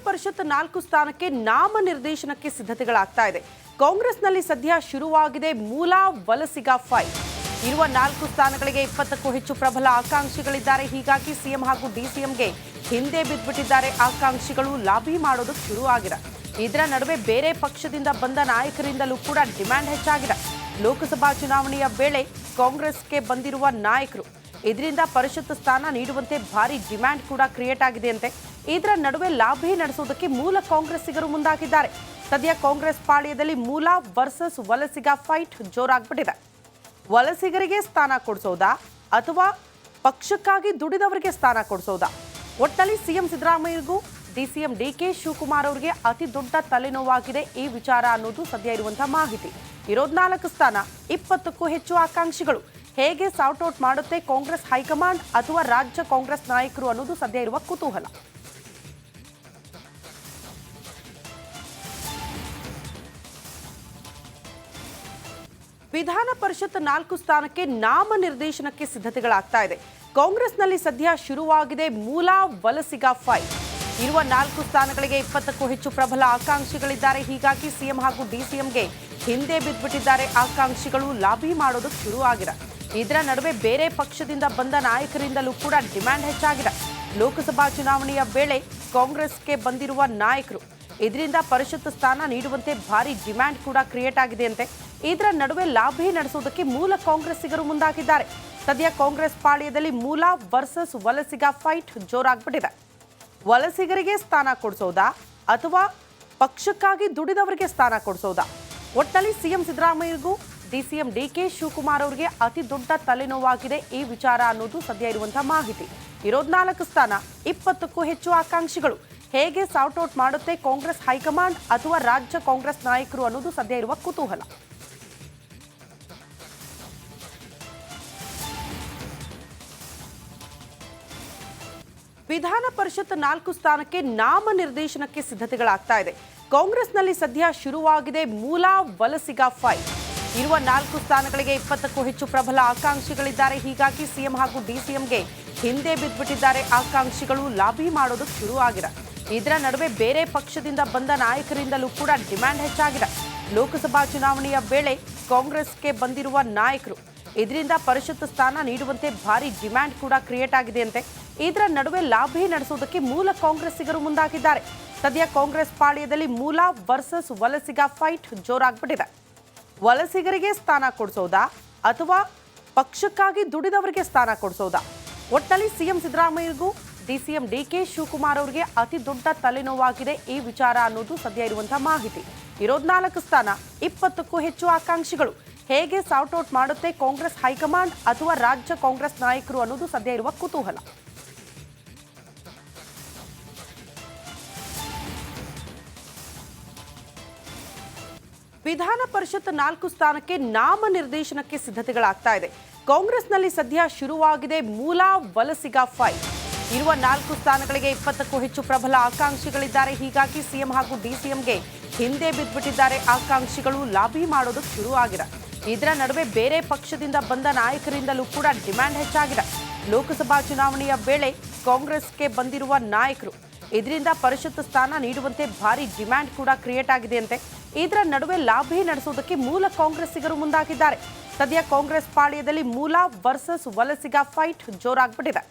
ಪರಿಷತ್ 4 ಸ್ಥಾನಕ್ಕೆ ನಾಮನಿರ್ದೇಶನಕ್ಕೆ ಸಿದ್ಧತೆಗಳಾಗ್ತಾ ಇದೆ. ಕಾಂಗ್ರೆಸ್ನಲ್ಲಿ ಸದ್ಯ ಶುರುವಾಗಿದೆ ಮೂಲ ವಲಸಿಗ ಫೈಟ್. ಇರುವ 4 ಸ್ಥಾನಗಳಿಗೆ 20ಕ್ಕೂ ಹೆಚ್ಚು ಪ್ರಬಲ ಆಕಾಂಕ್ಷಿಗಳಿದ್ದಾರೆ. ಹೀಗಾಗಿ ಸಿಎಂ ಹಾಗೂ ಡಿಸಿಎಂಗೆ ಹಿಂದೆ ಬಿದ್ದುಬಿಟ್ಟಿದ್ದಾರೆ ಆಕಾಂಕ್ಷಿಗಳು. ಲಾಬಿ ಮಾಡೋದಕ್ಕೆ ಶುರು ಆಗಿದೆ. ಇದರ ನಡುವೆ ಬೇರೆ ಪಕ್ಷದಿಂದ ಬಂದ ನಾಯಕರಿಂದಲೂ ಕೂಡ ಡಿಮ್ಯಾಂಡ್ ಹೆಚ್ಚಾಗಿದೆ. ಲೋಕಸಭಾ ಚುನಾವಣೆಯ ವೇಳೆ ಕಾಂಗ್ರೆಸ್ಗೆ ಬಂದಿರುವ ನಾಯಕರು ಇದರಿಂದ ಪರಿಷತ್ ಸ್ಥಾನ ನೀಡುವಂತೆ ಭಾರಿ ಡಿಮ್ಯಾಂಡ್ ಕೂಡ ಕ್ರಿಯೇಟ್ ಆಗಿದೆ ಅಂತೆ. ಇದರ ನಡುವೆ ಲಾಬಿ ನಡೆಸೋದಕ್ಕೆ ಮೂಲ ಕಾಂಗ್ರೆಸ್ಸಿಗರು ಮುಂದಾಗಿದ್ದಾರೆ. ಸದ್ಯ ಕಾಂಗ್ರೆಸ್ ಪಾಳ್ಯದಲ್ಲಿ ಮೂಲ ವರ್ಸಸ್ ವಲಸಿಗ ಫೈಟ್ ಜೋರಾಗ್ಬಿಟ್ಟಿದೆ. ವಲಸಿಗರಿಗೆ ಸ್ಥಾನ ಕೊಡಿಸೋದಾ ಅಥವಾ ಪಕ್ಷಕ್ಕಾಗಿ ದುಡಿದವರಿಗೆ ಸ್ಥಾನ ಕೊಡಿಸೋದಾ? ಒಟ್ಟಲ್ಲಿ ಸಿಎಂ ಸಿದ್ದರಾಮಯ್ಯಗೂ ಡಿಸಿಎಂ ಡಿಕೆ ಶಿವಕುಮಾರ್ ಅವರಿಗೆ ಅತಿ ದೊಡ್ಡ ತಲೆನೋವಾಗಿದೆ ಈ ವಿಚಾರ ಅನ್ನೋದು ಸದ್ಯ ಇರುವಂತಹ ಮಾಹಿತಿ. ಇರೋದ್ 4 ಸ್ಥಾನ, 20ಕ್ಕೂ ಹೆಚ್ಚು ಆಕಾಂಕ್ಷಿಗಳು. ಹೇಗೆ ಸಾರ್ಟ್ ಔಟ್ ಮಾಡುತ್ತೆ ಕಾಂಗ್ರೆಸ್ ಹೈಕಮಾಂಡ್ ಅಥವಾ ರಾಜ್ಯ ಕಾಂಗ್ರೆಸ್ ನಾಯಕರು ಅನ್ನೋದು ಸದ್ಯ ಇರುವ ಕುತೂಹಲ. ವಿಧಾನ ಪರಿಷತ್ 4 ಸ್ಥಾನಕ್ಕೆ ನಾಮನಿರ್ದೇಶನಕ್ಕೆ ಸಿದ್ಧತೆಗಳಾಗ್ತಾ ಇದೆ. ಕಾಂಗ್ರೆಸ್ನಲ್ಲಿ ಸದ್ಯ ಶುರುವಾಗಿದೆ ಮೂಲ ವಲಸಿಗ ಫೈಟ್. ಇರುವ 4 ಸ್ಥಾನಗಳಿಗೆ 20ಕ್ಕೂ ಹೆಚ್ಚು ಪ್ರಬಲ ಆಕಾಂಕ್ಷಿಗಳಿದ್ದಾರೆ. ಹೀಗಾಗಿ ಸಿಎಂ ಹಾಗೂ ಡಿಸಿಎಂಗೆ ಹಿಂದೆ ಬಿದ್ದುಬಿಟ್ಟಿದ್ದಾರೆ ಆಕಾಂಕ್ಷಿಗಳು. ಲಾಬಿ ಮಾಡೋದಕ್ಕೆ ಶುರು ಆಗಿದೆ. ಇದರ ನಡುವೆ ಬೇರೆ ಪಕ್ಷದಿಂದ ಬಂದ ನಾಯಕರಿಂದಲೂ ಕೂಡ ಡಿಮ್ಯಾಂಡ್ ಹೆಚ್ಚಾಗಿದೆ. ಲೋಕಸಭಾ ಚುನಾವಣೆಯ ವೇಳೆ ಕಾಂಗ್ರೆಸ್ಗೆ ಬಂದಿರುವ ನಾಯಕರು ಇದರಿಂದ ಪರಿಷತ್ ಸ್ಥಾನ ನೀಡುವಂತೆ ಭಾರಿ ಡಿಮ್ಯಾಂಡ್ ಕೂಡ ಕ್ರಿಯೇಟ್ ಆಗಿದೆ ಅಂತೆ. ಇದರ ನಡುವೆ ಲಾಬಿ ನಡೆಸೋದಕ್ಕೆ ಮೂಲ ಕಾಂಗ್ರೆಸ್ಸಿಗರು ಮುಂದಾಗಿದ್ದಾರೆ. ಸದ್ಯ ಕಾಂಗ್ರೆಸ್ ಪಾಳ್ಯದಲ್ಲಿ ಮೂಲ ವರ್ಸಸ್ ವಲಸಿಗ ಫೈಟ್ ಜೋರಾಗ್ಬಿಟ್ಟಿದೆ. ವಲಸಿಗರಿಗೆ ಸ್ಥಾನ ಕೊಡಿಸೋದಾ ಅಥವಾ ಪಕ್ಷಕ್ಕಾಗಿ ದುಡಿದವರಿಗೆ ಸ್ಥಾನ ಕೊಡಿಸೋದಾ? ಒಟ್ಟಲ್ಲಿ ಸಿಎಂ ಸಿದ್ದರಾಮಯ್ಯಗೂ ಡಿಸಿಎಂ ಡಿಕೆ ಶಿವಕುಮಾರ್ ಅವರಿಗೆ ಅತಿ ದೊಡ್ಡ ತಲೆನೋವಾಗಿದೆ ಈ ವಿಚಾರ ಅನ್ನೋದು ಸದ್ಯ ಇರುವಂತಹ ಮಾಹಿತಿ. ಇರೋದ್ 4 ಸ್ಥಾನ, 20ಕ್ಕೂ ಹೆಚ್ಚು ಆಕಾಂಕ್ಷಿಗಳು. ಹೇಗೆ ಸಾರ್ಟ್ ಔಟ್ ಮಾಡುತ್ತೆ ಕಾಂಗ್ರೆಸ್ ಹೈಕಮಾಂಡ್ ಅಥವಾ ರಾಜ್ಯ ಕಾಂಗ್ರೆಸ್ ನಾಯಕರು ಅನ್ನೋದು ಸದ್ಯ ಇರುವ ಕುತೂಹಲ. ವಿಧಾನ ಪರಿಷತ್ 4 ಸ್ಥಾನಕ್ಕೆ ನಾಮನಿರ್ದೇಶನಕ್ಕೆ ಸಿದ್ಧತೆಗಳಾಗ್ತಾ ಇದೆ. ಕಾಂಗ್ರೆಸ್ನಲ್ಲಿ ಸದ್ಯ ಶುರುವಾಗಿದೆ ಮೂಲ ವಲಸಿಗ ಫೈಟ್. ಇರುವ 4 ಸ್ಥಾನಗಳಿಗೆ 20ಕ್ಕೂ ಹೆಚ್ಚು ಪ್ರಬಲ ಆಕಾಂಕ್ಷಿಗಳಿದ್ದಾರೆ. ಹೀಗಾಗಿ ಸಿಎಂ ಹಾಗೂ ಡಿಸಿಎಂಗೆ ಹಿಂದೆ ಬಿದ್ದುಬಿಟ್ಟಿದ್ದಾರೆ ಆಕಾಂಕ್ಷಿಗಳು. ಲಾಬಿ ಮಾಡೋದಕ್ಕೆ ಶುರು ಆಗಿದೆ. ಇದರ ನಡುವೆ ಬೇರೆ ಪಕ್ಷದಿಂದ ಬಂದ ನಾಯಕರಿಂದಲೂ ಕೂಡ ಡಿಮ್ಯಾಂಡ್ ಹೆಚ್ಚಾಗಿದೆ. ಲೋಕಸಭಾ ಚುನಾವಣೆಯ ವೇಳೆ ಕಾಂಗ್ರೆಸ್ಗೆ ಬಂದಿರುವ ನಾಯಕರು ಇದರಿಂದ ಪರಿಷತ್ ಸ್ಥಾನ ನೀಡುವಂತೆ ಭಾರಿ ಡಿಮ್ಯಾಂಡ್ ಕೂಡ ಕ್ರಿಯೇಟ್ ಆಗಿದೆ ಅಂತೆ. ಇದರ ನಡುವೆ ಲಾಬಿ ನಡೆಸೋದಕ್ಕೆ ಮೂಲ ಕಾಂಗ್ರೆಸ್ಸಿಗರು ಮುಂದಾಗಿದ್ದಾರೆ. ಸದ್ಯ ಕಾಂಗ್ರೆಸ್ ಪಾಳ್ಯದಲ್ಲಿ ಮೂಲ ವರ್ಸಸ್ ವಲಸಿಗ ಫೈಟ್ ಜೋರಾಗ್ಬಿಟ್ಟಿದೆ. ವಲಸಿಗರಿಗೆ ಸ್ಥಾನ ಕೊಡಿಸೋದಾ ಅಥವಾ ಪಕ್ಷಕ್ಕಾಗಿ ದುಡಿದವರಿಗೆ ಸ್ಥಾನ ಕೊಡಿಸೋದಾ? ಒಟ್ಟಲ್ಲಿ ಸಿಎಂ ಸಿದ್ದರಾಮಯ್ಯಗೂ ಡಿಸಿಎಂ ಡಿಕೆ ಶಿವಕುಮಾರ್ ಅವರಿಗೆ ಅತಿ ದೊಡ್ಡ ತಲೆನೋವಾಗಿದೆ ಈ ವಿಚಾರ ಅನ್ನೋದು ಸದ್ಯ ಇರುವಂತಹ ಮಾಹಿತಿ. ಇರೋದ್ 4 ಸ್ಥಾನ, 20ಕ್ಕೂ ಹೆಚ್ಚು ಆಕಾಂಕ್ಷಿಗಳು. ಹೇಗೆ ಸಾರ್ಟ್ ಔಟ್ ಮಾಡುತ್ತೆ ಕಾಂಗ್ರೆಸ್ ಹೈಕಮಾಂಡ್ ಅಥವಾ ರಾಜ್ಯ ಕಾಂಗ್ರೆಸ್ ನಾಯಕರು ಅನ್ನೋದು ಸದ್ಯ ಇರುವ ಕುತೂಹಲ. ವಿಧಾನ ಪರಿಷತ್ 4 ಸ್ಥಾನಕ್ಕೆ ನಾಮನಿರ್ದೇಶನಕ್ಕೆ ಸಿದ್ಧತೆಗಳಾಗ್ತಾ ಇದೆ. ಕಾಂಗ್ರೆಸ್ನಲ್ಲಿ ಸದ್ಯ ಶುರುವಾಗಿದೆ ಮೂಲ ವಲಸಿಗ ಫೈಟ್. ಇರುವ 4 ಸ್ಥಾನಗಳಿಗೆ 20ಕ್ಕೂ ಹೆಚ್ಚು ಪ್ರಬಲ ಆಕಾಂಕ್ಷಿಗಳಿದ್ದಾರೆ. ಹೀಗಾಗಿ ಸಿಎಂ ಹಾಗೂ ಡಿಸಿಎಂಗೆ ಹಿಂದೆ ಬಿದ್ದುಬಿಟ್ಟಿದ್ದಾರೆ ಆಕಾಂಕ್ಷಿಗಳು. ಲಾಬಿ ಮಾಡೋದಕ್ಕೆ ಶುರು ಆಗಿದೆ. ಇದರ ನಡುವೆ ಬೇರೆ ಪಕ್ಷದಿಂದ ಬಂದ ನಾಯಕರಿಂದಲೂ ಕೂಡ ಡಿಮ್ಯಾಂಡ್ ಹೆಚ್ಚಾಗಿದೆ. ಲೋಕಸಭಾ ಚುನಾವಣೆಯ ವೇಳೆ ಕಾಂಗ್ರೆಸ್ಗೆ ಬಂದಿರುವ ನಾಯಕರು ಇದರಿಂದ ಪರಿಷತ್ ಸ್ಥಾನ ನೀಡುವಂತೆ ಭಾರಿ ಡಿಮ್ಯಾಂಡ್ ಕೂಡ ಕ್ರಿಯೇಟ್ ಆಗಿದೆ ಅಂತೆ. ಇದರ ನಡುವೆ ಲಾಬಿ ನಡೆಸೋದಕ್ಕೆ ಮೂಲ ಕಾಂಗ್ರೆಸ್ಸಿಗರು ಮುಂದಾಗಿದ್ದಾರೆ. ಸದ್ಯ ಕಾಂಗ್ರೆಸ್ ಪಾಳ್ಯದಲ್ಲಿ ಮೂಲ ವರ್ಸಸ್ ವಲಸಿಗ ಫೈಟ್ ಜೋರಾಗ್ಬಿಟ್ಟಿದೆ.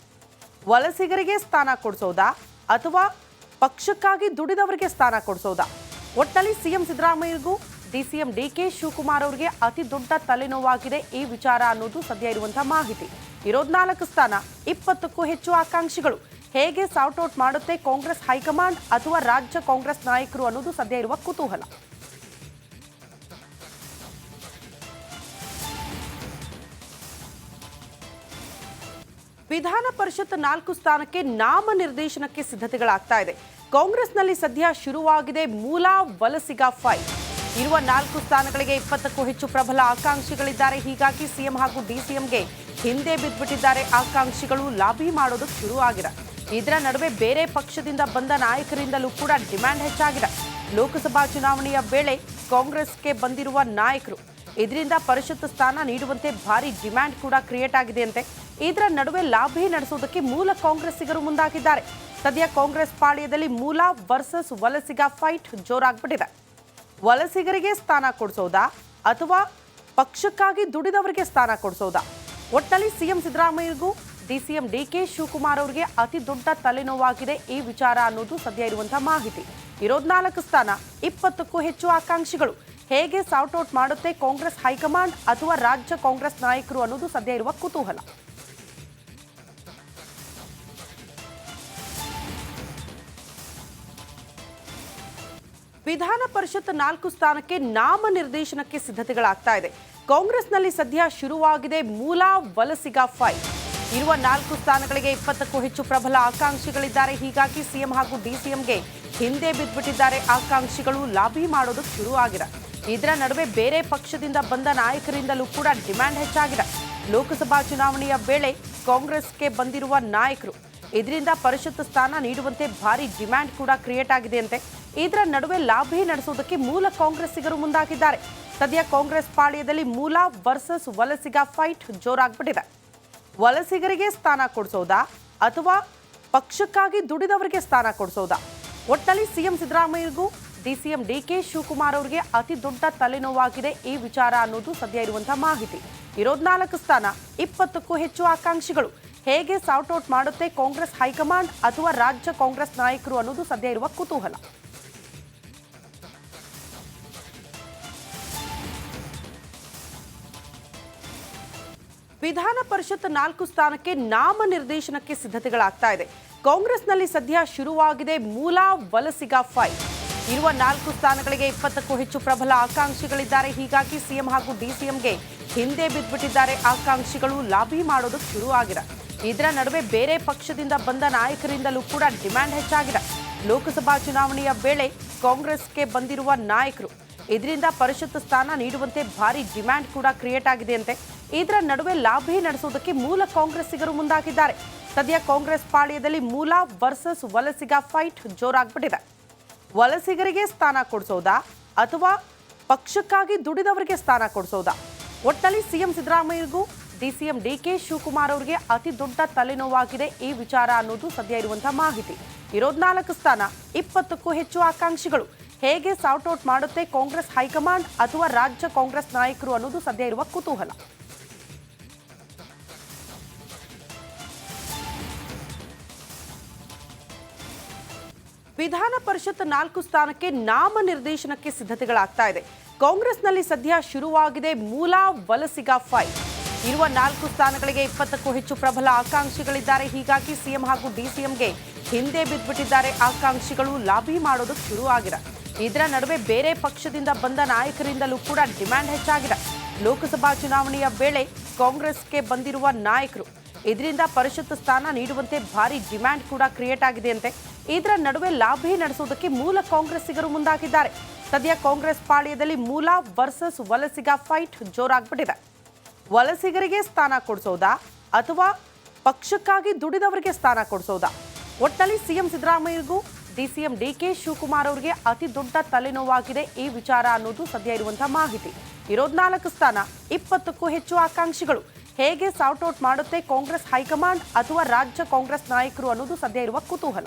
ವಲಸಿಗರಿಗೆ ಸ್ಥಾನ ಕೊಡಿಸೋದಾ ಅಥವಾ ಪಕ್ಷಕ್ಕಾಗಿ ದುಡಿದವರಿಗೆ ಸ್ಥಾನ ಕೊಡಿಸೋದಾ? ಒಟ್ಟಲ್ಲಿ ಸಿಎಂ ಸಿದ್ದರಾಮಯ್ಯಗೂ ಡಿಸಿಎಂ ಡಿಕೆ ಶಿವಕುಮಾರ್ ಅವರಿಗೆ ಅತಿ ದೊಡ್ಡ ತಲೆನೋವಾಗಿದೆ ಈ ವಿಚಾರ ಅನ್ನೋದು ಸದ್ಯ ಇರುವಂತಹ ಮಾಹಿತಿ. ಇರೋದ್ 4 ಸ್ಥಾನ, 20ಕ್ಕೂ ಹೆಚ್ಚು ಆಕಾಂಕ್ಷಿಗಳು. ಹೇಗೆ ಸಾರ್ಟ್ ಔಟ್ ಮಾಡುತ್ತೆ ಕಾಂಗ್ರೆಸ್ ಹೈಕಮಾಂಡ್ ಅಥವಾ ರಾಜ್ಯ ಕಾಂಗ್ರೆಸ್ ನಾಯಕರು ಅನ್ನೋದು ಸದ್ಯ ಇರುವ ಕುತೂಹಲ. ವಿಧಾನ ಪರಿಷತ್ 4 ಸ್ಥಾನಕ್ಕೆ ನಾಮನಿರ್ದೇಶನಕ್ಕೆ ಸಿದ್ಧತೆಗಳಾಗ್ತಾ ಇದೆ. ಕಾಂಗ್ರೆಸ್ನಲ್ಲಿ ಸದ್ಯ ಶುರುವಾಗಿದೆ ಮೂಲ ವಲಸಿಗ ಫೈಟ್. ಇರುವ 4 ಸ್ಥಾನಗಳಿಗೆ 20ಕ್ಕೂ ಹೆಚ್ಚು ಪ್ರಬಲ ಆಕಾಂಕ್ಷಿಗಳಿದ್ದಾರೆ. ಹೀಗಾಗಿ ಸಿಎಂ ಹಾಗೂ ಡಿಸಿಎಂಗೆ ಹಿಂದೆ ಬಿದ್ದುಬಿಟ್ಟಿದ್ದಾರೆ ಆಕಾಂಕ್ಷಿಗಳು. ಲಾಬಿ ಮಾಡೋದಕ್ಕೆ ಶುರು ಆಗಿದೆ. ಇದರ ನಡುವೆ ಬೇರೆ ಪಕ್ಷದಿಂದ ಬಂದ ನಾಯಕರಿಂದಲೂ ಕೂಡ ಡಿಮ್ಯಾಂಡ್ ಹೆಚ್ಚಾಗಿದೆ. ಲೋಕಸಭಾ ಚುನಾವಣೆಯ ವೇಳೆ ಕಾಂಗ್ರೆಸ್ಗೆ ಬಂದಿರುವ ನಾಯಕರು ಇದರಿಂದ ಪರಿಷತ್ ಸ್ಥಾನ ನೀಡುವಂತೆ ಭಾರಿ ಡಿಮ್ಯಾಂಡ್ ಕೂಡ ಕ್ರಿಯೇಟ್ ಆಗಿದೆ ಅಂತೆ. ಇದರ ನಡುವೆ ಲಾಬಿ ನಡೆಸೋದಕ್ಕೆ ಮೂಲ ಕಾಂಗ್ರೆಸ್ಸಿಗರು ಮುಂದಾಗಿದ್ದಾರೆ. ಸದ್ಯ ಕಾಂಗ್ರೆಸ್ ಪಾಳ್ಯದಲ್ಲಿ ಮೂಲ ವರ್ಸಸ್ ವಲಸಿಗ ಫೈಟ್ ಜೋರಾಗ್ಬಿಟ್ಟಿದೆ. ವಲಸಿಗರಿಗೆ ಸ್ಥಾನ ಕೊಡಿಸೋದಾ ಅಥವಾ ಪಕ್ಷಕ್ಕಾಗಿ ದುಡಿದವರಿಗೆ ಸ್ಥಾನ ಕೊಡಿಸೋದಾ? ಒಟ್ಟಲ್ಲಿ ಸಿಎಂ ಸಿದ್ದರಾಮಯ್ಯಗೂ ಡಿಸಿಎಂ ಡಿಕೆ ಶಿವಕುಮಾರ್ ಅವರಿಗೆ ಅತಿ ದೊಡ್ಡ ತಲೆನೋವಾಗಿದೆ ಈ ವಿಚಾರ ಅನ್ನೋದು ಸದ್ಯ ಇರುವಂತಹ ಮಾಹಿತಿ. ಇರೋದ್ 4 ಸ್ಥಾನ, 20ಕ್ಕೂ ಹೆಚ್ಚು ಆಕಾಂಕ್ಷಿಗಳು. ಹೇಗೆ ಸಾರ್ಟ್ ಔಟ್ ಮಾಡುತ್ತೆ ಕಾಂಗ್ರೆಸ್ ಹೈಕಮಾಂಡ್ ಅಥವಾ ರಾಜ್ಯ ಕಾಂಗ್ರೆಸ್ ನಾಯಕರು ಅನ್ನೋದು ಸದ್ಯ ಇರುವ ಕುತೂಹಲ. ವಿಧಾನ ಪರಿಷತ್ 4 ಸ್ಥಾನಕ್ಕೆ ನಾಮನಿರ್ದೇಶನಕ್ಕೆ ಸಿದ್ಧತೆಗಳಾಗ್ತಾ ಇದೆ. ಕಾಂಗ್ರೆಸ್ನಲ್ಲಿ ಸದ್ಯ ಶುರುವಾಗಿದೆ ಮೂಲ ವಲಸಿಗ ಫೈಟ್. ಇರುವ 4 ಸ್ಥಾನಗಳಿಗೆ 20ಕ್ಕೂ ಹೆಚ್ಚು ಪ್ರಬಲ ಆಕಾಂಕ್ಷಿಗಳಿದ್ದಾರೆ. ಹೀಗಾಗಿ ಸಿಎಂ ಹಾಗೂ ಡಿಸಿಎಂಗೆ ಹಿಂದೆ ಬಿದ್ದುಬಿಟ್ಟಿದ್ದಾರೆ ಆಕಾಂಕ್ಷಿಗಳು. ಲಾಬಿ ಮಾಡೋದಕ್ಕೆ ಶುರು ಆಗಿದೆ. ಇದರ ನಡುವೆ ಬೇರೆ ಪಕ್ಷದಿಂದ ಬಂದ ನಾಯಕರಿಂದಲೂ ಕೂಡ ಡಿಮ್ಯಾಂಡ್ ಹೆಚ್ಚಾಗಿದೆ. ಲೋಕಸಭಾ ಚುನಾವಣೆಯ ವೇಳೆ ಕಾಂಗ್ರೆಸ್ಗೆ ಬಂದಿರುವ ನಾಯಕರು ಇದರಿಂದ ಪರಿಷತ್ ಸ್ಥಾನ ನೀಡುವಂತೆ ಭಾರಿ ಡಿಮ್ಯಾಂಡ್ ಕೂಡ ಕ್ರಿಯೇಟ್ ಆಗಿದೆಯಂತೆ. ಇದರ ನಡುವೆ ಲಾಬಿ ನಡೆಸೋದಕ್ಕೆ ಮೂಲ ಕಾಂಗ್ರೆಸ್ಸಿಗರು ಮುಂದಾಗಿದ್ದಾರೆ. ಸದ್ಯ ಕಾಂಗ್ರೆಸ್ ಪಾಳ್ಯದಲ್ಲಿ ಮೂಲ ವರ್ಸಸ್ ವಲಸಿಗ ಫೈಟ್ ಜೋರಾಗ್ಬಿಟ್ಟಿದೆ. ವಲಸಿಗರಿಗೆ ಸ್ಥಾನ ಕೊಡಿಸೋದಾ ಅಥವಾ ಪಕ್ಷಕ್ಕಾಗಿ ದುಡಿದವರಿಗೆ ಸ್ಥಾನ ಕೊಡಿಸೋದಾ? ಒಟ್ಟಲ್ಲಿ ಸಿಎಂ ಸಿದ್ದರಾಮಯ್ಯಗೂ ಡಿಸಿಎಂ ಡಿಕೆ ಶಿವಕುಮಾರ್ ಅವರಿಗೆ ಅತಿ ದೊಡ್ಡ ತಲೆನೋವಾಗಿದೆ ಈ ವಿಚಾರ ಅನ್ನೋದು ಸದ್ಯ ಇರುವಂತಹ ಮಾಹಿತಿ. ಇರೋದ್ 4 ಸ್ಥಾನ, 20ಕ್ಕೂ ಹೆಚ್ಚು ಆಕಾಂಕ್ಷಿಗಳು. ಹೇಗೆ ಸಾರ್ಟ್ ಔಟ್ ಮಾಡುತ್ತೆ ಕಾಂಗ್ರೆಸ್ ಹೈಕಮಾಂಡ್ ಅಥವಾ ರಾಜ್ಯ ಕಾಂಗ್ರೆಸ್ ನಾಯಕರು ಅನ್ನೋದು ಸದ್ಯ ಇರುವ ಕುತೂಹಲ. ವಿಧಾನ ಪರಿಷತ್ 4 ಸ್ಥಾನಕ್ಕೆ ನಾಮನಿರ್ದೇಶನಕ್ಕೆ ಸಿದ್ಧತೆಗಳಾಗ್ತಾ ಇದೆ. ಕಾಂಗ್ರೆಸ್ನಲ್ಲಿ ಸದ್ಯ ಶುರುವಾಗಿದೆ ಮೂಲ ವಲಸಿಗ ಫೈಟ್. ಇರುವ 4 ಸ್ಥಾನಗಳಿಗೆ 20ಕ್ಕೂ ಹೆಚ್ಚು ಪ್ರಬಲ ಆಕಾಂಕ್ಷಿಗಳಿದ್ದಾರೆ. ಹೀಗಾಗಿ ಸಿಎಂ ಹಾಗೂ ಡಿಸಿಎಂಗೆ ಹಿಂದೆ ಬಿದ್ದುಬಿಟ್ಟಿದ್ದಾರೆ ಆಕಾಂಕ್ಷಿಗಳು. ಲಾಬಿ ಮಾಡೋದಕ್ಕೆ ಶುರು ಆಗಿದೆ. ಇದರ ನಡುವೆ ಬೇರೆ ಪಕ್ಷದಿಂದ ಬಂದ ನಾಯಕರಿಂದಲೂ ಕೂಡ ಡಿಮ್ಯಾಂಡ್ ಹೆಚ್ಚಾಗಿದೆ. ಲೋಕಸಭಾ ಚುನಾವಣೆಯ ವೇಳೆ ಕಾಂಗ್ರೆಸ್ಗೆ ಬಂದಿರುವ ನಾಯಕರು ಇದರಿಂದ ಪರಿಷತ್ ಸ್ಥಾನ ನೀಡುವಂತೆ ಭಾರಿ ಡಿಮ್ಯಾಂಡ್ ಕೂಡ ಕ್ರಿಯೇಟ್ ಆಗಿದೆಯಂತೆ. ಇದರ ನಡುವೆ ಲಾಬಿ ನಡೆಸೋದಕ್ಕೆ ಮೂಲ ಕಾಂಗ್ರೆಸ್ಸಿಗರು ಮುಂದಾಗಿದ್ದಾರೆ. ಸದ್ಯ ಕಾಂಗ್ರೆಸ್ ಪಾಳ್ಯದಲ್ಲಿ ಮೂಲ ವರ್ಸಸ್ ವಲಸಿಗ ಫೈಟ್ ಜೋರಾಗ್ಬಿಟ್ಟಿದೆ. ವಲಸಿಗರಿಗೆ ಸ್ಥಾನ ಕೊಡಿಸೋದಾ ಅಥವಾ ಪಕ್ಷಕ್ಕಾಗಿ ದುಡಿದವರಿಗೆ ಸ್ಥಾನ ಕೊಡಿಸೋದಾ? ಒಟ್ಟಲ್ಲಿ ಸಿಎಂ ಸಿದ್ದರಾಮಯ್ಯಗೂ ಡಿಸಿಎಂ ಡಿಕೆ ಶಿವಕುಮಾರ್ ಅವರಿಗೆ ಅತಿ ದೊಡ್ಡ ತಲೆನೋವಾಗಿದೆ ಈ ವಿಚಾರ ಅನ್ನೋದು ಸದ್ಯ ಇರುವಂತಹ ಮಾಹಿತಿ. ಇರೋದ್ 4 ಸ್ಥಾನ, 20ಕ್ಕೂ ಹೆಚ್ಚು ಆಕಾಂಕ್ಷಿಗಳು. ಹೇಗೆ ಸಾರ್ಟ್ ಔಟ್ ಮಾಡುತ್ತೆ ಕಾಂಗ್ರೆಸ್ ಹೈಕಮಾಂಡ್ ಅಥವಾ ರಾಜ್ಯ ಕಾಂಗ್ರೆಸ್ ನಾಯಕರು ಅನ್ನೋದು ಸದ್ಯ ಇರುವ ಕುತೂಹಲ. ವಿಧಾನ ಪರಿಷತ್ 4 ಸ್ಥಾನಕ್ಕೆ ನಾಮನಿರ್ದೇಶನಕ್ಕೆ ಸಿದ್ಧತೆಗಳಾಗ್ತಾ ಇದೆ. ಕಾಂಗ್ರೆಸ್ನಲ್ಲಿ ಸದ್ಯ ಶುರುವಾಗಿದೆ ಮೂಲ ವಲಸಿಗ ಫೈಟ್. ಇರುವ 4 ಸ್ಥಾನಗಳಿಗೆ 20ಕ್ಕೂ ಹೆಚ್ಚು ಪ್ರಬಲ ಆಕಾಂಕ್ಷಿಗಳಿದ್ದಾರೆ. ಹೀಗಾಗಿ ಸಿಎಂ ಹಾಗೂ ಡಿಸಿಎಂಗೆ ಹಿಂದೆ ಬಿದ್ದುಬಿಟ್ಟಿದ್ದಾರೆ ಆಕಾಂಕ್ಷಿಗಳು. ಲಾಬಿ ಮಾಡೋದಕ್ಕೆ ಶುರು ಆಗಿದೆ. ಇದರ ನಡುವೆ ಬೇರೆ ಪಕ್ಷದಿಂದ ಬಂದ ನಾಯಕರಿಂದಲೂ ಕೂಡ ಡಿಮ್ಯಾಂಡ್ ಹೆಚ್ಚಾಗಿದೆ. ಲೋಕಸಭಾ ಚುನಾವಣೆಯ ವೇಳೆ ಕಾಂಗ್ರೆಸ್ಗೆ ಬಂದಿರುವ ನಾಯಕರು ಇದರಿಂದ ಪರಿಷತ್ ಸ್ಥಾನ ನೀಡುವಂತೆ ಭಾರಿ ಡಿಮ್ಯಾಂಡ್ ಕೂಡ ಕ್ರಿಯೇಟ್ ಆಗಿದೆಯಂತೆ. ಇದರ ನಡುವೆ ಲಾಬಿ ನಡೆಸೋದಕ್ಕೆ ಮೂಲ ಕಾಂಗ್ರೆಸ್ಸಿಗರು ಮುಂದಾಗಿದ್ದಾರೆ. ಸದ್ಯ ಕಾಂಗ್ರೆಸ್ ಪಾಳ್ಯದಲ್ಲಿ ಮೂಲ ವರ್ಸಸ್ ವಲಸಿಗ ಫೈಟ್ ಜೋರಾಗ್ಬಿಟ್ಟಿದೆ. ವಲಸಿಗರಿಗೆ ಸ್ಥಾನ ಕೊಡಿಸೋದಾ ಅಥವಾ ಪಕ್ಷಕ್ಕಾಗಿ ದುಡಿದವರಿಗೆ ಸ್ಥಾನ ಕೊಡಿಸೋದಾ? ಒಟ್ಟಲ್ಲಿ ಸಿಎಂ ಸಿದ್ದರಾಮಯ್ಯಗೂ ಡಿಸಿಎಂ ಡಿಕೆ ಶಿವಕುಮಾರ್ ಅವರಿಗೆ ಅತಿ ದೊಡ್ಡ ತಲೆನೋವಾಗಿದೆ ಈ ವಿಚಾರ ಅನ್ನೋದು ಸದ್ಯ ಇರುವಂತಹ ಮಾಹಿತಿ. ಇರೋದ್ 4 ಸ್ಥಾನ, 20ಕ್ಕೂ ಹೆಚ್ಚು ಆಕಾಂಕ್ಷಿಗಳು. ಹೇಗೆ ಸಾರ್ಟ್ ಔಟ್ ಮಾಡುತ್ತೆ ಕಾಂಗ್ರೆಸ್ ಹೈಕಮಾಂಡ್ ಅಥವಾ ರಾಜ್ಯ ಕಾಂಗ್ರೆಸ್ ನಾಯಕರು ಅನ್ನೋದು ಸದ್ಯ ಇರುವ ಕುತೂಹಲ.